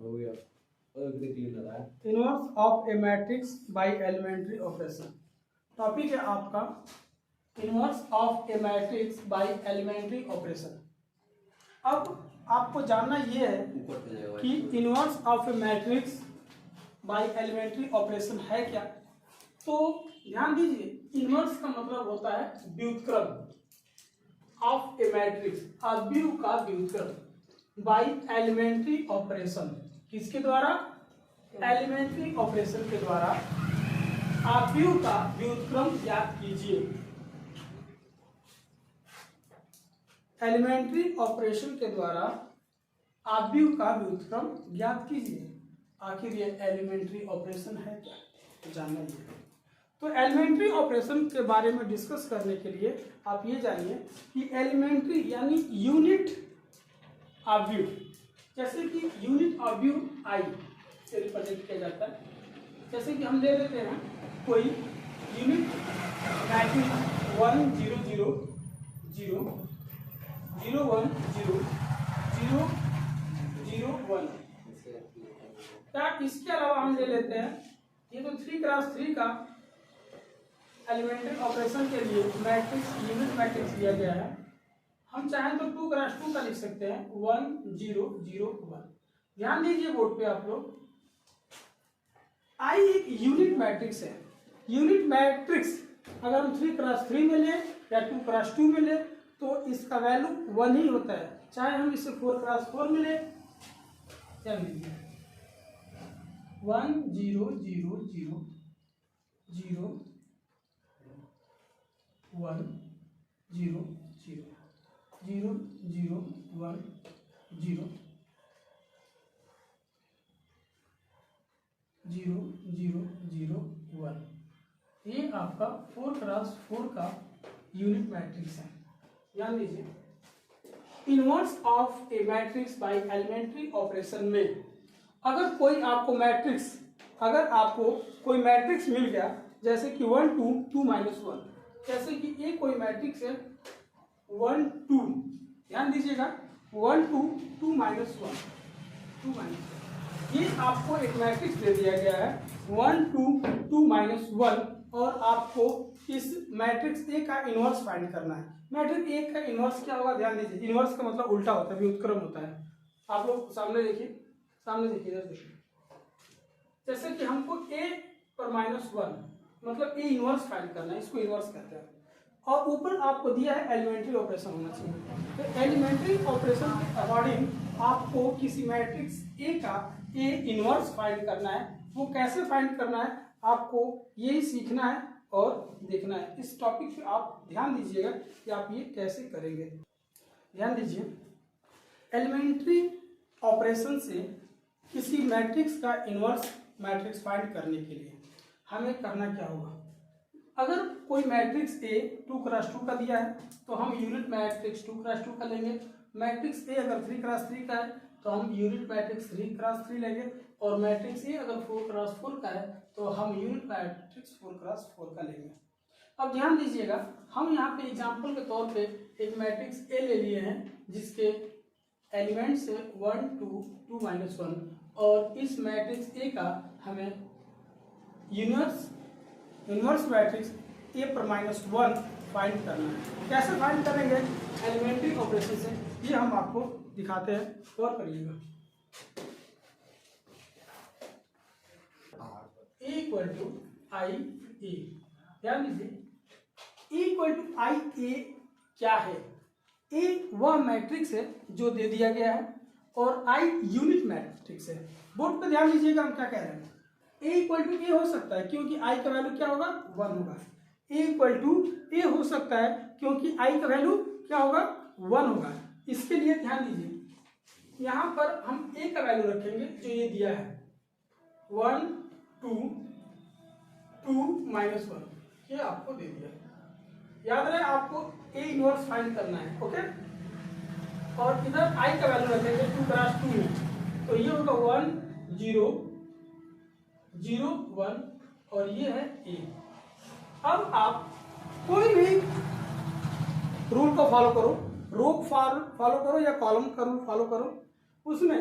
हो गया क्लीन रहा है। Inverse of a matrix by elementary operation. Topic है आपका inverse of a matrix by elementary operation. अब आपको जानना ये है कि inverse of a matrix by elementary operation है क्या। तो ध्यान दीजिए, इनवर्स का मतलब होता है व्युत्क्रम ऑफ ए मैट्रिक्स, अव्यू का व्युत्क्रम बाय एलिमेंट्री ऑपरेशन। किसके द्वारा? एलिमेंट्री ऑपरेशन के द्वारा अव्यू का व्युत्क्रम ज्ञात कीजिए। एलिमेंट्री ऑपरेशन के द्वारा अव्यू का व्युत्क्रम ज्ञात कीजिए। आखिर ये एलिमेंट्री ऑपरेशन है क्या, जानना है। तो एलिमेंट्री ऑपरेशन के बारे में डिस्कस करने के लिए आप ये जानिए कि एलिमेंट्री यानी यूनिट अव्यू, जैसे कि यूनिट अव्यू आई से रिप्रेजेंट किया जाता है। जैसे कि हम ले लेते हैं कोई यूनिट मैट्रिक्स 1 0 0 0 0 1 0 0 0 1। क्या इसके अलावा हम ले लेते हैं, ये तो 3x3 का एलिमेंट्री ऑपरेशन के लिए मैट्रिक्स यूनिट मैट्रिक्स दिया गया है। हम चाहें तो 2x2 का लिख सकते हैं 1 0 0 1। ध्यान दीजिए बोर्ड पे आप लोग, आई एक यूनिट मैट्रिक्स है। यूनिट मैट्रिक्स अगर हम 3x3 में लें या 2x2 में लें तो इसका वैल्यू 1 ही होता है, चाहे हम इसे 4x4 में लें। क्या लीजिए 1 0 0 0 0 1 0 0 0 0 1 0 0 0 0 1। ये आपका 4x4 का यूनिट मैट्रिक्स है। ध्यान दीजिए, inverse of a matrix by elementary operation में अगर आपको कोई मैट्रिक्स मिल गया, जैसे कि 1 2 2 -1, जैसे कि ये कोई मैट्रिक्स है 1 2, ध्यान दीजिएगा 1 2 2 -1 2 -1, ये आपको एक मैट्रिक्स दे दिया गया है 1 2 2 -1 और आपको इस मैट्रिक्स ए का इनवर्स फाइंड करना है। मैट्रिक्स ए का इनवर्स क्या होगा? ध्यान दीजिए, इनवर्स का मतलब उल्टा होता है, व्युत्क्रम होता है। आप लोग सामने देखिए, इधर देखिए। जैसे कि हमको ए पर -1 मतलब ए इनवर्स फाइंड करना है, इसको इनवर्स कहते हैं। और ऊपर आपको दिया है एलिमेंट्री ऑपरेशन होना चाहिए। तो एलिमेंट्री ऑपरेशन के अकॉर्डिंग आपको किसी मैट्रिक्स ए का ए इनवर्स फाइंड करना है। वो कैसे फाइंड करना है आपको यही सीखना है और देखना है। इस टॉपिक पे आप ध्यान दीजिएगा कि आप ये कैसे करेंगे। ध्यान दीजिए, एलिमेंट्री ऑपरेशन से किसी मैट्रिक्स का इनवर्स मैट्रिक्स फाइंड करने के लिए हमें करना क्या होगा? अगर कोई मैट्रिक्स ए 2x2 का दिया है तो हम यूनिट मैट्रिक्स 2x2 का लेंगे। मैट्रिक्स ए अगर 3x3 का है तो हम यूनिट मैट्रिक्स 3x3 लेंगे। और मैट्रिक्स ए अगर 4x4 का है तो हम यूनिट मैट्रिक्स 4x4 का लेंगे। अब ध्यान दीजिएगा, हम यहाँ पे एग्जाम्पल के तौर पे एक मैट्रिक्स ए ले लिए हैं जिसके एलिमेंट्स है 1 2 2 -1 और इस मैट्रिक्स ए का हमें इनवर्स मैट्रिक्स ए पर -1 फाइंड करना है। कैसे फाइंड करेंगे? एलिमेंट्री ऑपरेशन से। ये हम आपको दिखाते हैं, गौर करिएगा। ए इक्वल टू आई ए, ध्यान दीजिए ए इक्वल टू आई ए क्या है? ए वह मैट्रिक्स है जो दे दिया गया है और आई यूनिट मैट्रिक्स है। बोर्ड पे ध्यान दीजिएगा हम क्या कह रहे हैं। ए इक्वल टू ए हो सकता है क्योंकि आई का वैल्यू क्या होगा? 1 होगा। ए इक्वल टू ए हो सकता है क्योंकि आई का वैल्यू क्या होगा? 1 होगा। इसके लिए ध्यान दीजिए, यहाँ पर हम ए का वैल्यू रखेंगे जो ये दिया है 1 2 2 -1, ये आपको दे दिया। याद रहे आपको ए इनवर्स फाइंड करना है, ओके। और इधर आई का वैल्यू रखेंगे 2x2 में, तो ये होगा 1 0 0 1 और ये है ए। अब आप कोई भी रूल को फॉलो करो, रो फॉलो करो या कॉलम का रूल फॉलो करो। उसमें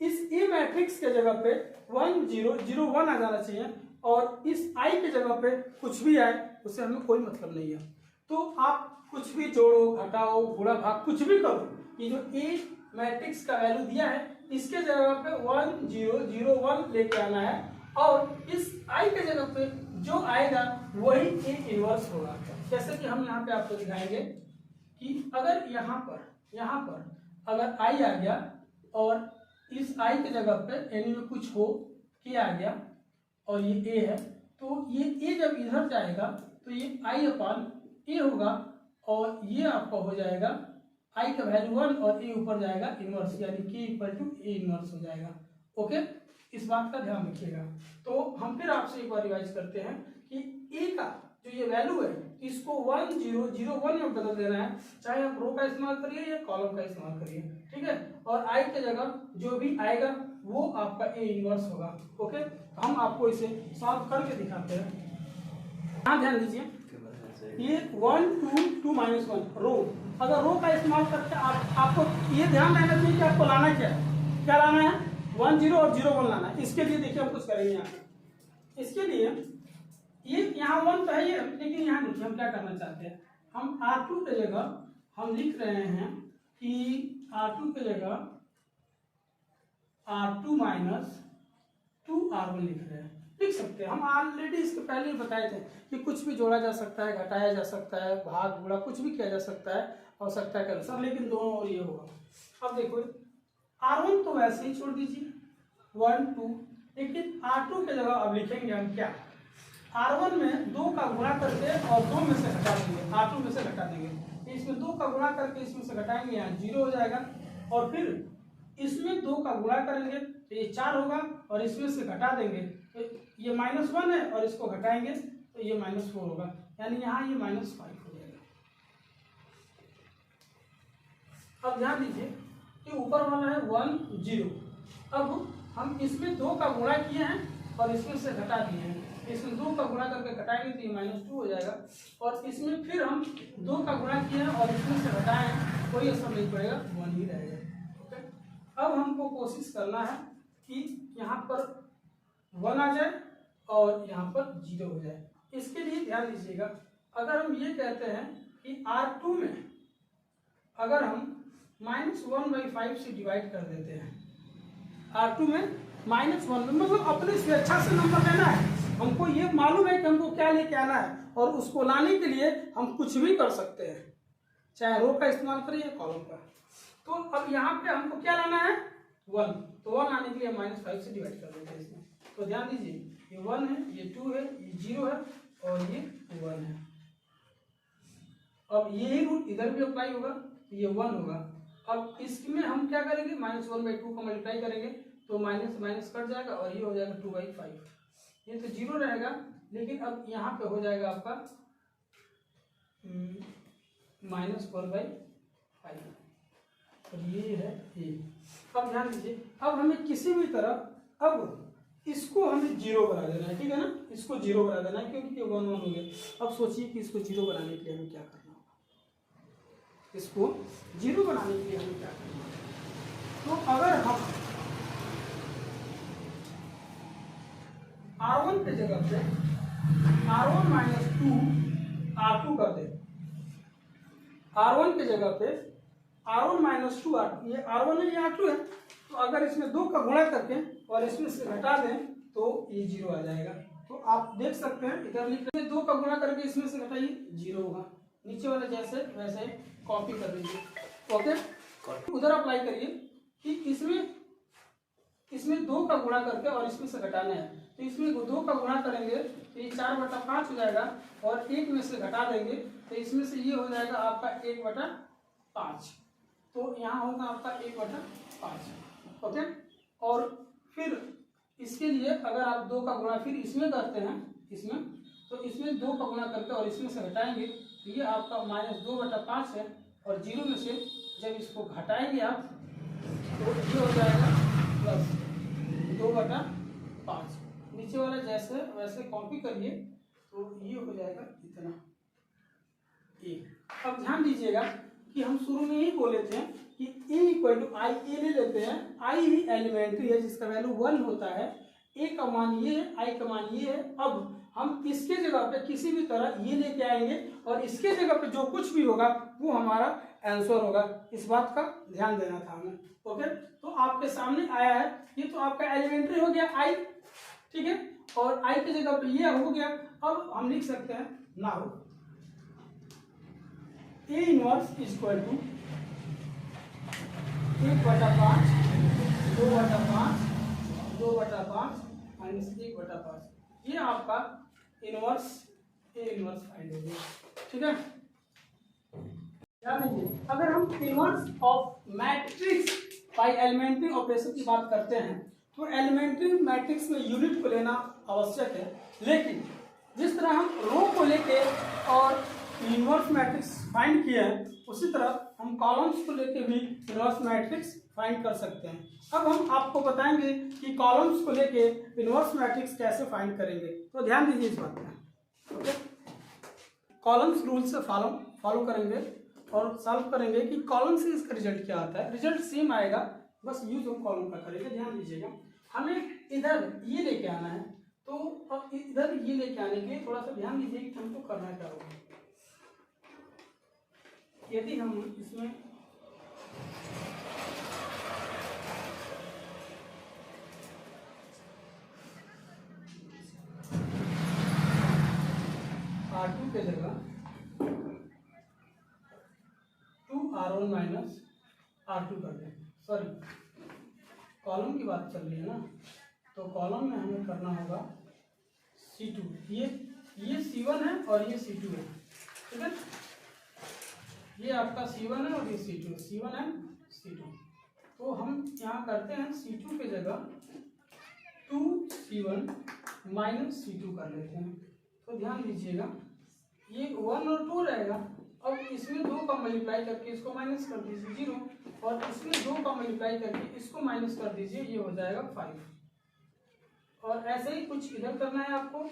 इस ए मैट्रिक्स के जगह पे 1 0 0 1 आ जाना चाहिए, और इस आई के जगह पे कुछ भी आए उससे हमें कोई मतलब नहीं है। तो आप कुछ भी जोड़ो, घटाओ, गुणा भाग कुछ भी करो, ये जो ए मैट्रिक्स का वैल्यू दिया है इसके जगह पे 1 0 0 1 लेके आना है, और इस आई के जगह पे जो आएगा वही ए इनवर्स होगा। जैसे कि हम यहाँ पे आपको दिखाएंगे कि अगर यहाँ पर अगर आई आ गया और इस आई के जगह पे एनी में कुछ हो के आ गया और ये ए है, तो ये ए जब इधर जाएगा तो ये आई अपान ए होगा, और ये आपका हो जाएगा आई का वैल्यू 1 और ए ऊपर जाएगा इनवर्स, यानी के इक्वल टू ए इनवर्स हो जाएगा। ओके, इस बात का ध्यान रखिएगा। तो हम फिर आपसे एक बार रिवाइज करते हैं कि ए का जो ये वैल्यू है इसको 1 0 0 1 में बदल देना है, चाहे आप रो का इस्तेमाल करिए या कॉलम का इस्तेमाल करिए, ठीक है। और आई के जगह जो भी आएगा वो आपका ए इनवर्स होगा। ओके, तो हम आपको इसे सॉल्व करके दिखाते हैं। हाँ, ध्यान दीजिए, ये 1 2 2 -1 रो, अगर रो का इस्तेमाल करके आपको ये ध्यान रहना चाहिए कि आपको लाना क्या है, क्या लाना है, 1 0 और 0 1 लाना है। इसके लिए देखिए हम कुछ करेंगे यहाँ, इसके लिए ये यहाँ 1 तो है ये, लेकिन यहाँ देखिए हम क्या करना चाहते हैं, हम R2 के जगह हम लिख रहे हैं कि R2 के जगह R2 - 2 R1 लिख रहे हैं, लिख सकते हैं। हम ऑलरेडी इसके पहले ही बताए थे कि कुछ भी जोड़ा जा सकता है, घटाया जा सकता है, भाग गुणा कुछ भी किया जा सकता है आवश्यकता के अनुसार, लेकिन दोनों और ये होगा। अब देखो R1 तो वैसे ही छोड़ दीजिए 1 2, लेकिन R2 के जगह अब लिखेंगे हम क्या, R1 में 2 का गुणा करके और 2 में से घटा देंगे, R2 में से घटा देंगे, इसमें 2 का गुणा करके इसमें से घटाएंगे, यहाँ 0 हो जाएगा, और फिर इसमें 2 का गुणा करेंगे तो ये 4 होगा, और इसमें से घटा देंगे तो ये -1 है, और इसको घटाएंगे तो ये -4 होगा, यानी यहाँ ये -5 हो जाएगा। अब ध्यान दीजिए कि ऊपर वाला है 1 0, अब हम इसमें 2 का गुणा किए हैं और इसमें से घटा दिए हैं, इसमें 2 का गुणा करके घटाएंगे तो ये -2 हो जाएगा, और इसमें फिर हम 2 का गुणा किए हैं और इसमें से घटाए हैं, कोई असर नहीं पड़ेगा, 1 ही रहेगा। ओके, अब हमको कोशिश करना है कि यहाँ पर 1 आ जाए और यहाँ पर 0 हो जाए। इसके लिए ध्यान दीजिएगा, अगर हम ये कहते हैं कि R2 में अगर हम -1/5 से डिवाइड कर देते हैं, R2 में -1 में मतलब अपनी स्वेच्छा से नंबर लेना है, हमको ये मालूम है कि हमको क्या लेके आना है, और उसको लाने के लिए हम कुछ भी कर सकते हैं, चाहे रो का इस्तेमाल करें या कॉलम का। तो अब यहाँ पे हमको क्या लाना है 1, तो 1 आने के लिए -5 से डिवाइड कर देते हैं इसमें। तो ध्यान दीजिए, ये 1 है, ये 2 है, ये 0 है और ये 1 है। अब यही रूल इधर भी अप्लाई होगा, तो ये 1 होगा। अब इसमें हम क्या करेंगे, -1/2 का मल्टीप्लाई करेंगे तो माइनस माइनस कट जाएगा और ये हो जाएगा 2/5। ये तो 0 रहेगा, लेकिन अब यहाँ पे हो जाएगा आपका -1/5 और ये है ये। अब ध्यान दीजिए, अब हमें किसी भी तरह अब इसको हमें 0 बना देना है, ठीक है ना, इसको 0 बना देना है क्योंकि ये 1 1 हो गया। अब सोचिए कि इसको 0 बनाने के लिए हमें क्या करना होगा, इसको 0 बनाने के लिए हमें क्या करना होगा। तो अगर हम R1 के जगह पे R1 - 2 R2 कर दे, R1 के जगह पे R1 - 2 R2, ये R1 है, ये R2 है, तो अगर इसमें 2 का गुणा करके और इसमें से घटा दें तो ये 0 आ जाएगा। तो आप देख सकते हैं इधर लिख रहे हैं 2 का गुणा करके इसमें से घटाइए 0 होगा, नीचे वाला जैसे वैसे कॉपी कर लीजिए। ओके, उधर अप्लाई करिए कि इसमें 2 का गुणा करके और इसमें से घटाना है, तो इसमें 2 का गुणा करेंगे तो ये 4/5 हो जाएगा और 1 में से घटा देंगे तो इसमें से ये हो जाएगा आपका 1/5, तो यहाँ होगा आपका 1/5। ओके, और फिर इसके लिए अगर आप 2 का गुणा फिर इसमें करते हैं, इसमें तो इसमें 2 का गुणा करके और इसमें से घटाएंगे तो ये आपका -2/5 है, और 0 में से जब इसको घटाएंगे आप तो ये हो जाएगा +2/5। नीचे वाला जैसे वैसे कॉपी करिए तो ये हो जाएगा इतना। अब ध्यान दीजिएगा कि हम शुरू में ही बोले थे कि ए इक्वल टू आई, ए ले लेते हैं, आई ही एलिमेंट्री है जिसका वैल्यू 1 होता है, ए का मान ये है, आई का मान ये है। अब हम इसके जगह पे किसी भी तरह ये लेके आएंगे और इसके जगह पे जो कुछ भी होगा वो हमारा आंसर होगा। इस बात का ध्यान देना था हमें। ओके, तो आपके सामने आया है, ये तो आपका एलिमेंट्री हो गया आई, ठीक है, और आई की जगह पे ये हो गया। अब हम लिख सकते हैं now A inverse equal to 1/5, 2/5, 2/5 minus 1/5। ये आपका इनवर्स ए इनवर्स फाइंड हो गया, ठीक है। ध्यान दीजिए, अगर हम inverse of matrix by elementary operation की बात करते हैं तो एलिमेंट्री मैट्रिक्स में यूनिट को लेना आवश्यक है, लेकिन जिस तरह हम रो को लेके और इनवर्स मैट्रिक्स फाइंड किए हैं उसी तरह हम कॉलम्स को लेके भी इनवर्स मैट्रिक्स फाइंड कर सकते हैं। अब हम आपको बताएंगे कि कॉलम्स को लेके इनवर्स मैट्रिक्स कैसे फाइंड करेंगे, तो ध्यान दीजिए इस बात पे। ओके, कॉलम्स रूल से फॉलो करेंगे और सॉल्व करेंगे कि कॉलम से इसका रिजल्ट क्या आता है। रिजल्ट सेम आएगा, बस यूज हम कॉलम का करेंगे। ध्यान दीजिएगा, हमें इधर ये लेके आना है, तो अब इधर ये लेके आने के लिए थोड़ा सा ध्यान दीजिए कि हमको करना क्या होगा। यदि हम इसमें R2 के जगह 2R1 माइनस R2 कर दें, सॉरी कॉलम की बात चल रही है ना, तो कॉलम में हमें करना होगा C2, ये C1 है और ये C2 है, ठीक है। ये आपका C1 है और ये C2, C1 है C2। तो हम यहाँ करते हैं C2 के जगह 2C1 माइनस C2 कर लेते हैं। तो ध्यान दीजिएगा, ये 1 और 2 रहेगा। अब इसमें 2 का मल्टीप्लाई करके इसको माइनस कर दीजिए 0, और इसमें 2 का मल्टीप्लाई करके इसको माइनस कर दीजिए, ये हो जाएगा 5। और ऐसे ही कुछ इधर करना है आपको।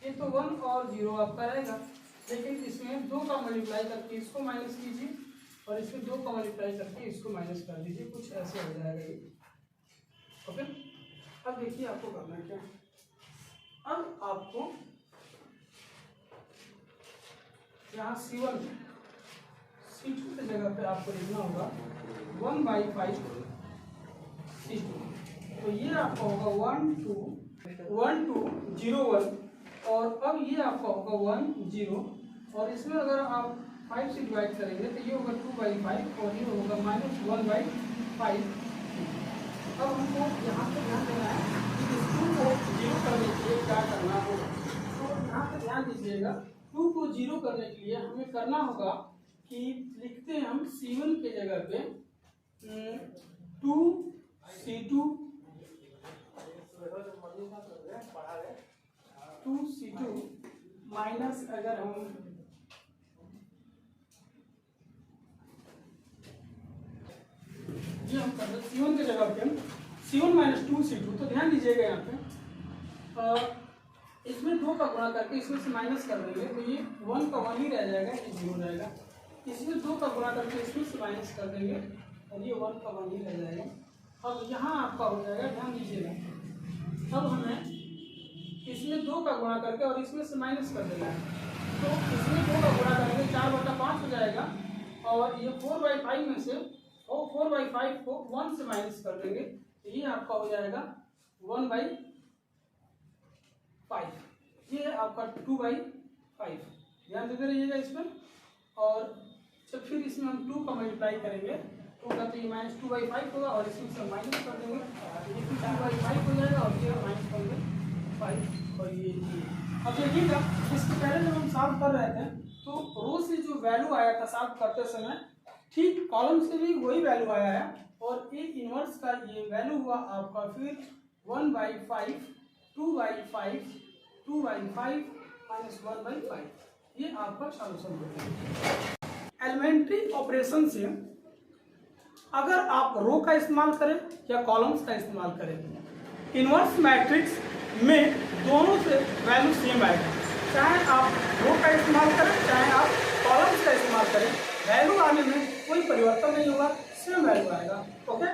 ये तो 1 और 0 आपका रहेगा, लेकिन इसमें 2 का मल्टीप्लाई करके इसको माइनस कीजिए और इसमें 2 का मल्टीप्लाई करके इसको माइनस कर दीजिए, कुछ ऐसे हो जाएगा ये। ओके, अब देखिए आपको करना क्या है। अब आपको यहाँ C1 C2 की जगह पे आपको लिखना होगा 1/5 C2। तो ये आपका होगा 1 2 0 1, और अब ये आपका होगा 1 0, और इसमें अगर आप 5 से डिवाइड करेंगे तो ये होगा 2/5 और ये होगा -1/5। अब हमको यहाँ पे ध्यान देना है कि इस 2 को 0 करने के लिए क्या करना होगा। तो यहाँ पे ध्यान दीजिएगा, 2 को 0 करने के लिए हमें करना होगा कि लिखते हैं हम C1 के जगह पे 2C2 माइनस, अगर हम ये हम कर सकते C1 के जगह पे C1 माइनस 2C2। तो ध्यान दीजिएगा यहाँ पे इसमें 2 का गुणा करके इसमें से माइनस कर देंगे, तो ये 1 का 1 ही रह जाएगा, ये 0 रहेगा। इसमें 2 का गुणा करके इसमें से माइनस कर देंगे और ये 1 का 1 ही रह जाएगा। अब यहाँ आपका हो जाएगा, ध्यान दीजिएगा, अब हमें इसमें 2 का गुणा करके और इसमें से माइनस कर देना है। तो इसमें 2 का गुणा करेंगे 4/5 हो जाएगा, और ये 4/5 में से और 4/5 को 1 से माइनस कर देंगे, तो ये आपका हो जाएगा 1/5। ये आपका 2/5, ध्यान देते रहिएगा इसमें। और जब फिर इसमें हम 2 का मल्टीप्लाई करेंगे तो होगा, तो ये -2/5 होगा और इसमें से माइनस कर देंगे, ये 2/5 हो जाएगा और ये माइनस कर देंगे 5, और ये अब देखिएगा, इसके पहले जब हम सॉल्व कर रहे थे तो रो से जो वैल्यू आया था सॉल्व करते समय, ठीक कॉलम से भी वही वैल्यू आया है, और ए इनवर्स का ये वैल्यू हुआ आपका फिर 1/5, 2/5, 2/5 माइनस 1/5। ये आपका सॉल्यूशन होगा। एलिमेंट्री ऑपरेशन से अगर आप रो का इस्तेमाल करें या कॉलम्स का इस्तेमाल करें, इनवर्स मैट्रिक्स में दोनों से वैल्यू सेम आएगा। चाहे आप रो का इस्तेमाल करें चाहे आप कॉलम्स का इस्तेमाल करें, वैल्यू आने में कोई परिवर्तन नहीं होगा, सेम वैल्यू आएगा। ओके।